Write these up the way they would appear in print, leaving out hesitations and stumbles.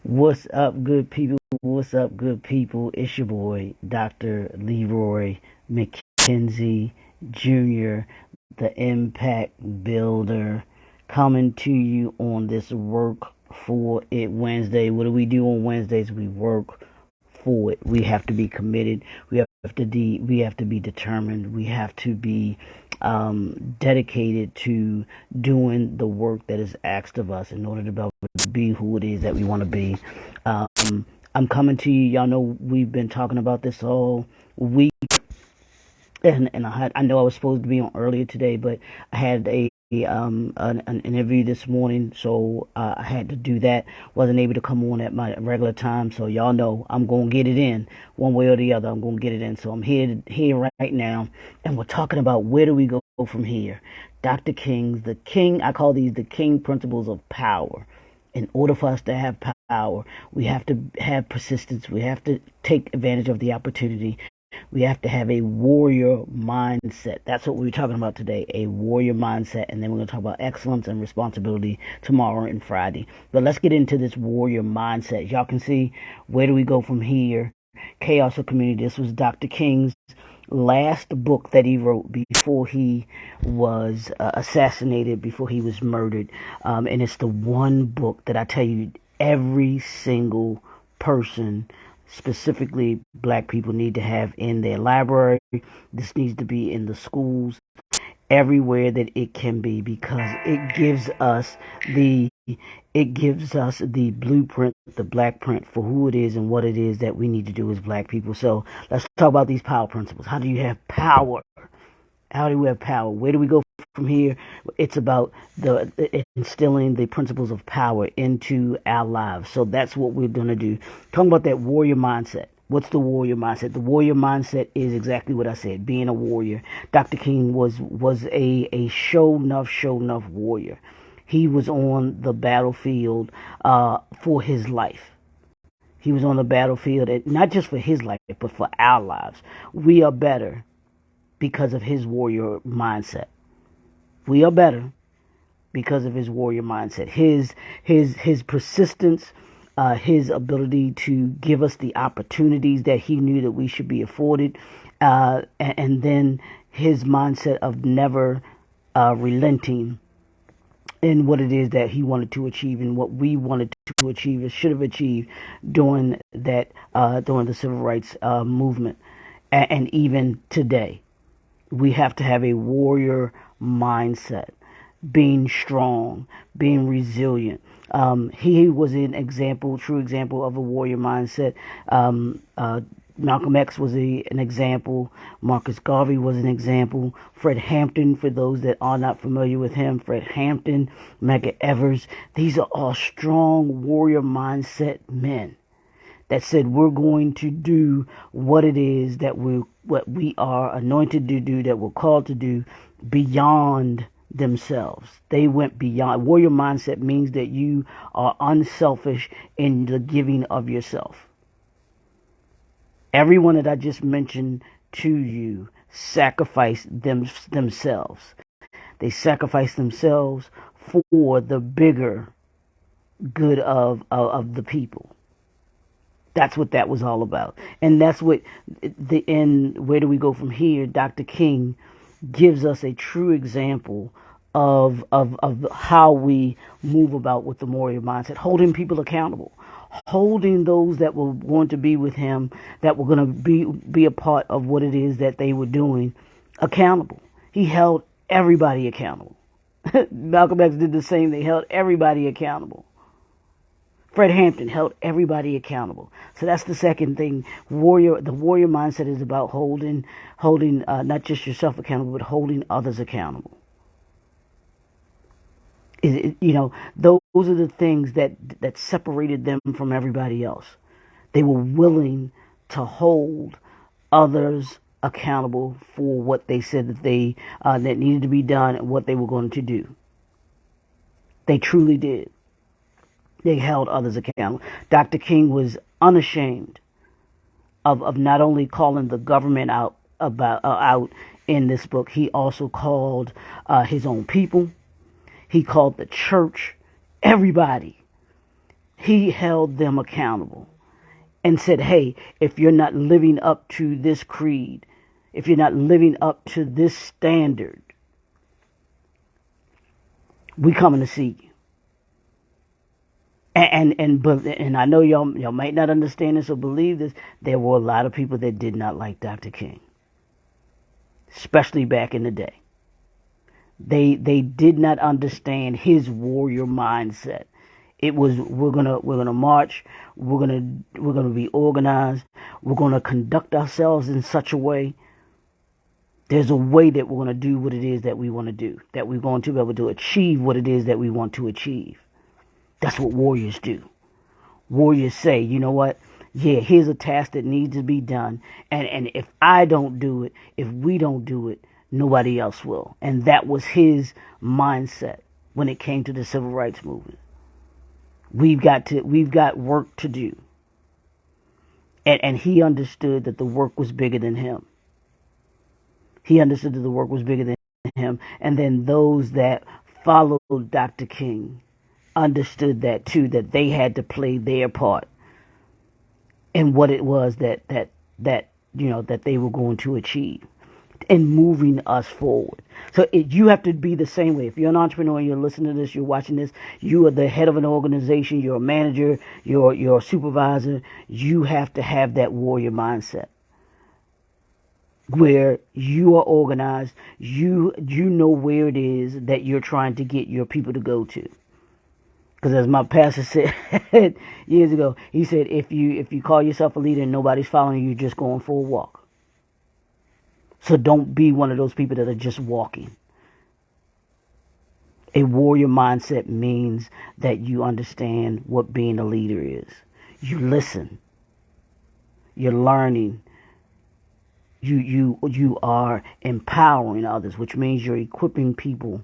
What's up, good people? What's up, good people? It's your boy, Dr. Leroy McKenzie Jr., the Impact Builder, coming to you on this Work for It Wednesday. What do we do on Wednesdays? We work for it. We have to be committed. We have to be determined. We have to be dedicated to doing the work that is asked of us in order to be able to be who it is that we want to be. Um, I'm coming to you. Y'all know we've been talking about this all week, and I know I was supposed to be on earlier today, but I had an interview this morning, so I had to do that. Wasn't able to come on at my regular time, so y'all know I'm gonna get it in one way or the other. I'm gonna get it in. So I'm here right now, and we're talking about where do we go from here. Dr. King's the King. I call these the King Principles of Power. In order for us to have power, we have to have persistence. We have to take advantage of the opportunity. We have to have a warrior mindset. That's what we're talking about today, a warrior mindset. And then we're going to talk about excellence and responsibility tomorrow and Friday. But let's get into this warrior mindset. Y'all can see, where do we go from here? Chaos of Community. This was Dr. King's last book that he wrote before he was assassinated, before he was murdered. And it's the one book that I tell you, every single person, specifically black people, need to have in their library. This needs to be in the schools, everywhere that it can be, because the blueprint, the black print for who it is and what it is that we need to do as black people. So let's talk about these power principles. How do you have power? How do we have power? Where do we go from here? It's about instilling the principles of power into our lives. So that's what we're going to do. Talking about that warrior mindset. What's the warrior mindset? The warrior mindset is exactly what I said, being a warrior. Dr. King was a show enough warrior. He was on the battlefield for his life. He was on the battlefield, not just for his life, but for our lives. We are better because of his warrior mindset. We are better because of his warrior mindset. His persistence, his ability to give us the opportunities that he knew that we should be afforded, and then his mindset of never relenting in what it is that he wanted to achieve and what we wanted to achieve or should have achieved during the civil rights movement, and even today. We have to have a warrior mindset, being strong, being resilient. He was an example, true example of a warrior mindset. Malcolm X was an example. Marcus Garvey was an example. Fred Hampton, for those that are not familiar with him, Fred Hampton, Medgar Evers, these are all strong warrior mindset men that said, we're going to do what it is that what we are anointed to do, that we're called to do, beyond themselves. They went beyond. Warrior mindset means that you are unselfish in the giving of yourself. Everyone that I just mentioned to you sacrificed themselves. They sacrificed themselves for the bigger good of the people. That's what that was all about. And that's what where do we go from here? Dr. King gives us a true example of how we move about with the warrior mindset, holding people accountable, holding those that were going to be with him, that were going to be a part of what it is that they were doing, accountable. He held everybody accountable. Malcolm X did the same. They held everybody accountable. Fred Hampton held everybody accountable. So that's the second thing. The warrior mindset is about holding not just yourself accountable, but holding others accountable. Those are the things that separated them from everybody else. They were willing to hold others accountable for what they said that needed to be done and what they were going to do. They truly did. They held others accountable. Dr. King was unashamed of not only calling the government out in this book. He also called his own people. He called the church, everybody, He held them accountable and said, hey, if you're not living up to this creed, if you're not living up to this standard, we coming to see you. And I know y'all might not understand this or believe this. There were a lot of people that did not like Dr. King, especially back in the day. They did not understand his warrior mindset. It was we're gonna march, we're gonna be organized, we're gonna conduct ourselves in such a way. There's a way that we're gonna do what it is that we want to do, that we're going to be able to achieve what it is that we want to achieve. That's what warriors do. Warriors say, you know what? Yeah, here's a task that needs to be done. And if I don't do it, if we don't do it, nobody else will. And that was his mindset when it came to the civil rights movement. We've got work to do. And he understood that the work was bigger than him. He understood that the work was bigger than him. And then those that followed Dr. King understood that too, that they had to play their part in what it was that they were going to achieve in moving us forward. So you have to be the same way. If you're an entrepreneur, you're listening to this, you're watching this, you are the head of an organization, you're a manager, you're a supervisor, you have to have that warrior mindset where you are organized, you know where it is that you're trying to get your people to go to. Because as my pastor said years ago, he said, if you call yourself a leader and nobody's following you, you're just going for a walk. So don't be one of those people that are just walking. A warrior mindset means that you understand what being a leader is. You listen. You're learning. You are empowering others, which means you're equipping people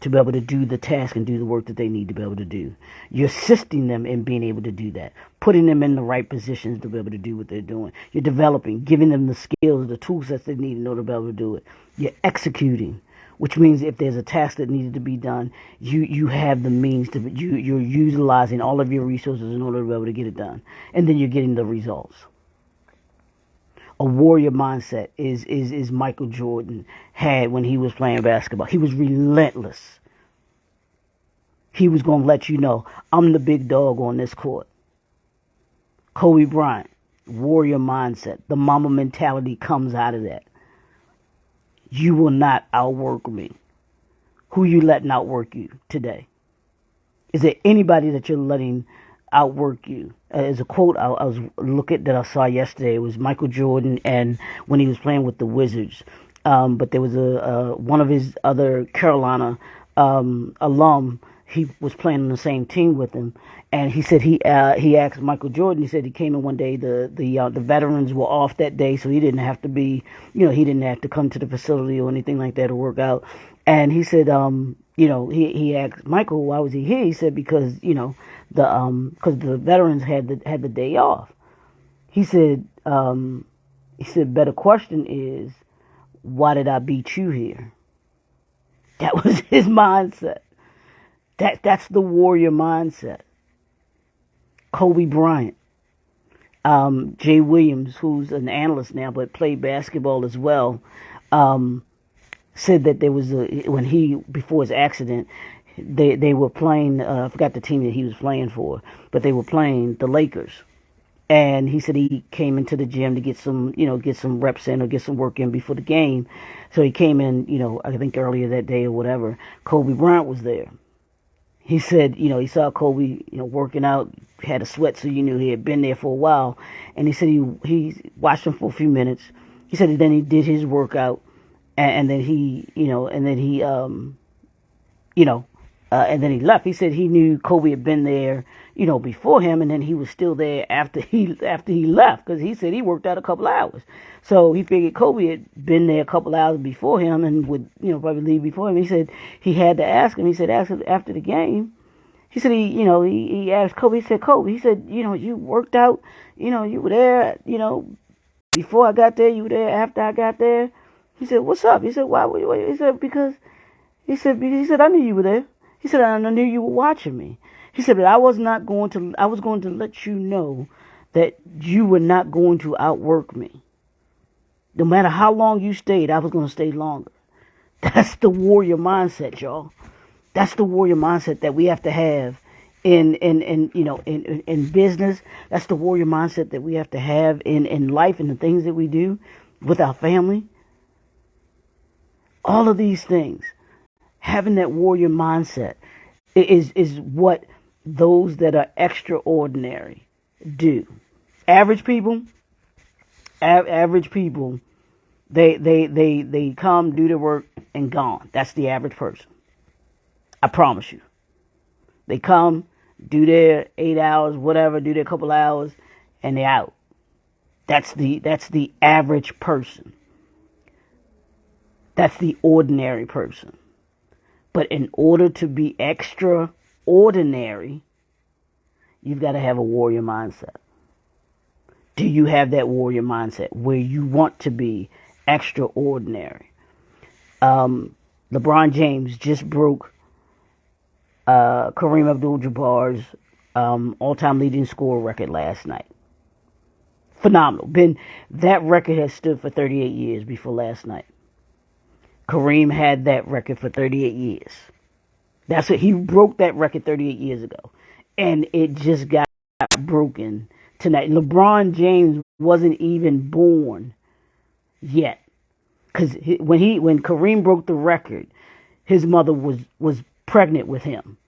to be able to do the task and do the work that they need to be able to do. You're assisting them in being able to do that, putting them in the right positions to be able to do what they're doing. You're developing, giving them the skills, the tool sets they need in order to be able to do it. You're executing, which means if there's a task that needed to be done, you have the means to, you're utilizing all of your resources in order to be able to get it done. And then you're getting the results. A warrior mindset is Michael Jordan had when he was playing basketball. He was relentless. He was going to let you know, I'm the big dog on this court. Kobe Bryant, warrior mindset. The mama mentality comes out of that. You will not outwork me. Who you letting outwork you today? Is there anybody that you're letting outwork you? As a quote I was looking that I saw yesterday, it was Michael Jordan, and when he was playing with the Wizards, but there was a one of his other Carolina alum. He was playing on the same team with him, and he said he asked Michael Jordan. He said he came in one day. The veterans were off that day, so he didn't have to be, he didn't have to come to the facility or anything like that to work out. And he said, he asked Michael, why was he here? He said because because the veterans had the day off. He said, better question is, why did I beat you here? That was his mindset. That's the warrior mindset. Kobe Bryant, Jay Williams, who's an analyst now but played basketball as well, said that there was before his accident, they were playing, I forgot the team that he was playing for, but they were playing the Lakers. And he said he came into the gym to get some reps in or get some work in before the game. So he came in, I think earlier that day or whatever. Kobe Bryant was there. He said, he saw Kobe, working out, had a sweat, so you knew he had been there for a while. And he said he watched him for a few minutes. He said then he did his workout, and then he left. He said he knew Kobe had been there, before him, and then he was still there after he left, because he said he worked out a couple hours. So he figured Kobe had been there a couple hours before him and would, probably leave before him. He said he had to ask him. He said after the game, he said he asked Kobe. He said, Kobe, he said, you worked out, you were there, before I got there, you were there after I got there. He said, what's up? He said, why were you? He said, because I knew you were there. He said, I knew you were watching me. He said, but I was going to let you know that you were not going to outwork me. No matter how long you stayed, I was going to stay longer. That's the warrior mindset, y'all. That's the warrior mindset that we have to have in business. That's the warrior mindset that we have to have in life and the things that we do with our family. All of these things, having that warrior mindset is what those that are extraordinary do. Average people, they come, do their work, and gone. That's the average person. I promise you. They come, do their 8 hours, whatever, do their couple hours, and they're out. That's the average person. That's the ordinary person. But in order to be extraordinary, you've got to have a warrior mindset. Do you have that warrior mindset where you want to be extraordinary? LeBron James just broke Kareem Abdul-Jabbar's all-time leading score record last night. Phenomenal. That record has stood for 38 years before last night. Kareem had that record for 38 years. That's what he broke that record 38 years ago, and it just got broken tonight. LeBron James wasn't even born yet, because when Kareem broke the record, his mother was pregnant with him,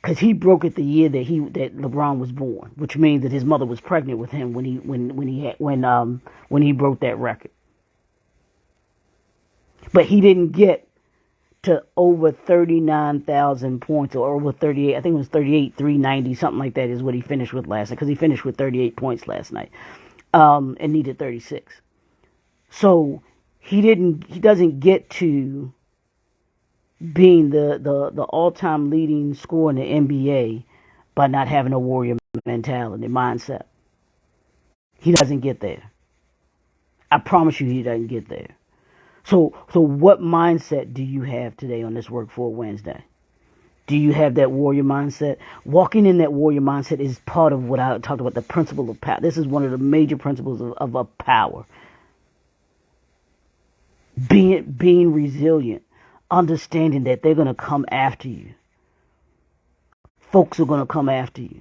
because he broke it the year that LeBron was born, which means that his mother was pregnant with him when he broke that record. But he didn't get to over 39,000 points, or over 38. I think it was 38,390, something like that is what he finished with last night, because he finished with 38 points last night, and needed 36. So he doesn't get to being the all-time leading scorer in the NBA by not having a warrior mentality, mindset. He doesn't get there. I promise you, he doesn't get there. So what mindset do you have today on this Work For Wednesday? Do you have that warrior mindset? Walking in that warrior mindset is part of what I talked about, the principle of power. This is one of the major principles of power. Being resilient, understanding that they're going to come after you. Folks are going to come after you.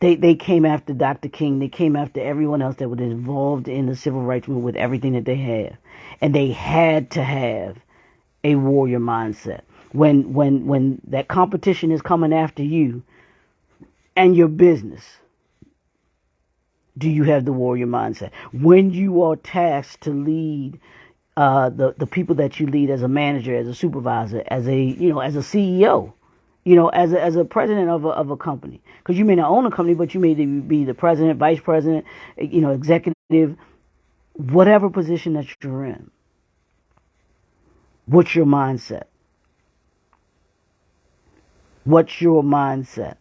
They came after Dr. King. They came after everyone else that was involved in the civil rights movement with everything that they have. And they had to have a warrior mindset. When that competition is coming after you and your business, do you have the warrior mindset? When you are tasked to lead the people that you lead as a manager, as a supervisor, as a CEO, as a president of a company, because you may not own a company, but you may be the president, vice president, executive, whatever position that you're in. What's your mindset? What's your mindset?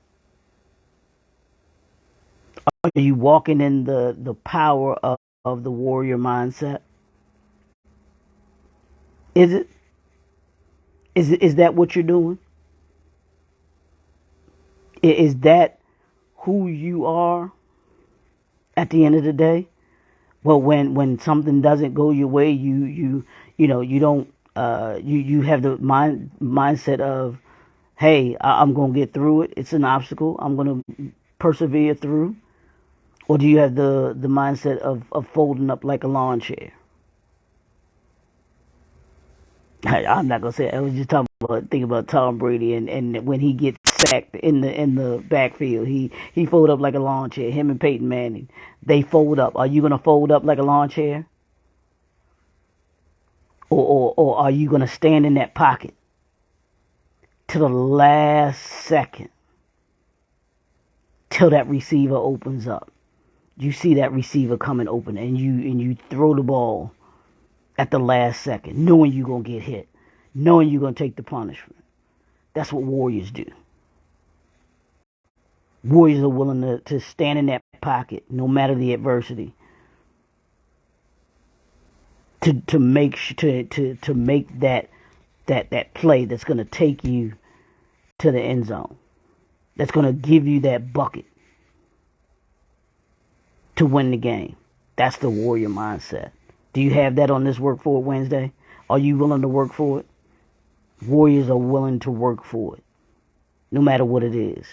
Are you walking in the power of the warrior mindset? Is that what you're doing? Is that who you are at the end of the day? Well, when something doesn't go your way, you don't you have the mindset of, hey, I'm gonna get through it. It's an obstacle. I'm gonna persevere through. Or do you have the mindset of folding up like a lawn chair? I'm not gonna say it. I was just thinking about Tom Brady and when he gets sacked in the backfield, he fold up like a lawn chair. Him and Peyton Manning, they fold up. Are you gonna fold up like a lawn chair, or are you gonna stand in that pocket to the last second till that receiver opens up? You see that receiver coming open, and you throw the ball at the last second, knowing you're going to get hit, knowing you're going to take the punishment. That's what warriors do. Warriors are willing to stand in that pocket, no matter the adversity, to make that play that's going to take you to the end zone. that's going to give you that bucket to win the game. That's the warrior mindset. Do you have that on this Work For It Wednesday? Are you willing to work for it? Warriors are willing to work for it, no matter what it is.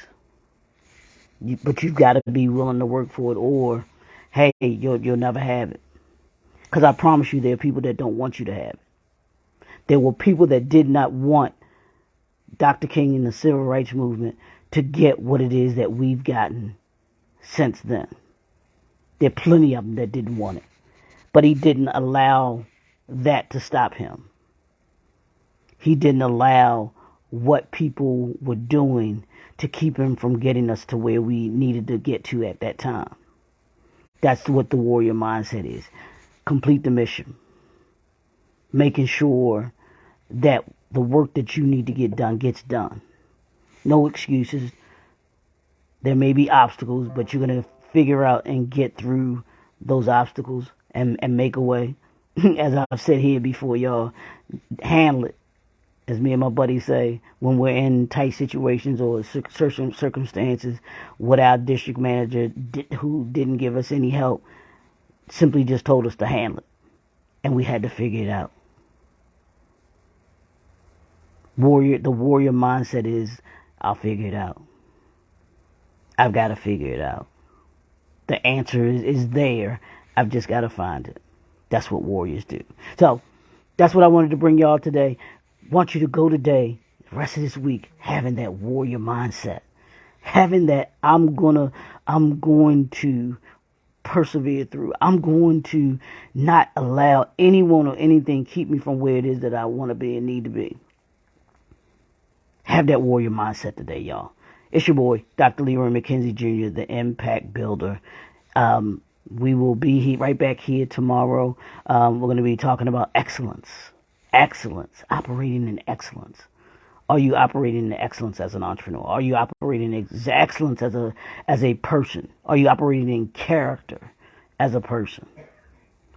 But you've got to be willing to work for it, or, hey, you'll never have it. Because I promise you, there are people that don't want you to have it. There were people that did not want Dr. King and the Civil Rights Movement to get what it is that we've gotten since then. There are plenty of them that didn't want it. But he didn't allow that to stop him. He didn't allow what people were doing to keep him from getting us to where we needed to get to at that time. That's what the warrior mindset is. Complete the mission. Making sure that the work that you need to get done gets done. No excuses. There may be obstacles, but you're going to figure out and get through those obstacles and make a way. As I've said here before, y'all, handle it. As me and my buddies say, when we're in tight situations or certain circumstances, what our district manager, who didn't give us any help, simply just told us to handle it. And we had to figure it out. The warrior mindset is, I'll figure it out. I've got to figure it out. The answer is there. I've just got to find it. That's what warriors do. So, that's what I wanted to bring y'all today. Want you to go today, the rest of this week, having that warrior mindset. Having that I'm going to persevere through. I'm going to not allow anyone or anything keep me from where it is that I want to be and need to be. Have that warrior mindset today, y'all. It's your boy, Dr. Leroy McKenzie Jr., the Impact Builder. We will be right back here tomorrow. We're going to be talking about excellence. Excellence. Operating in excellence. Are you operating in excellence as an entrepreneur? Are you operating in excellence as a person? Are you operating in character as a person?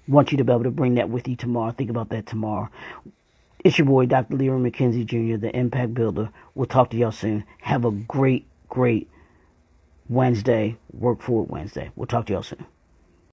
Want you to be able to bring that with you tomorrow. Think about that tomorrow. It's your boy, Dr. Leroy McKenzie Jr., the Impact Builder. We'll talk to y'all soon. Have a great, great Wednesday. Work For It Wednesday. We'll talk to y'all soon.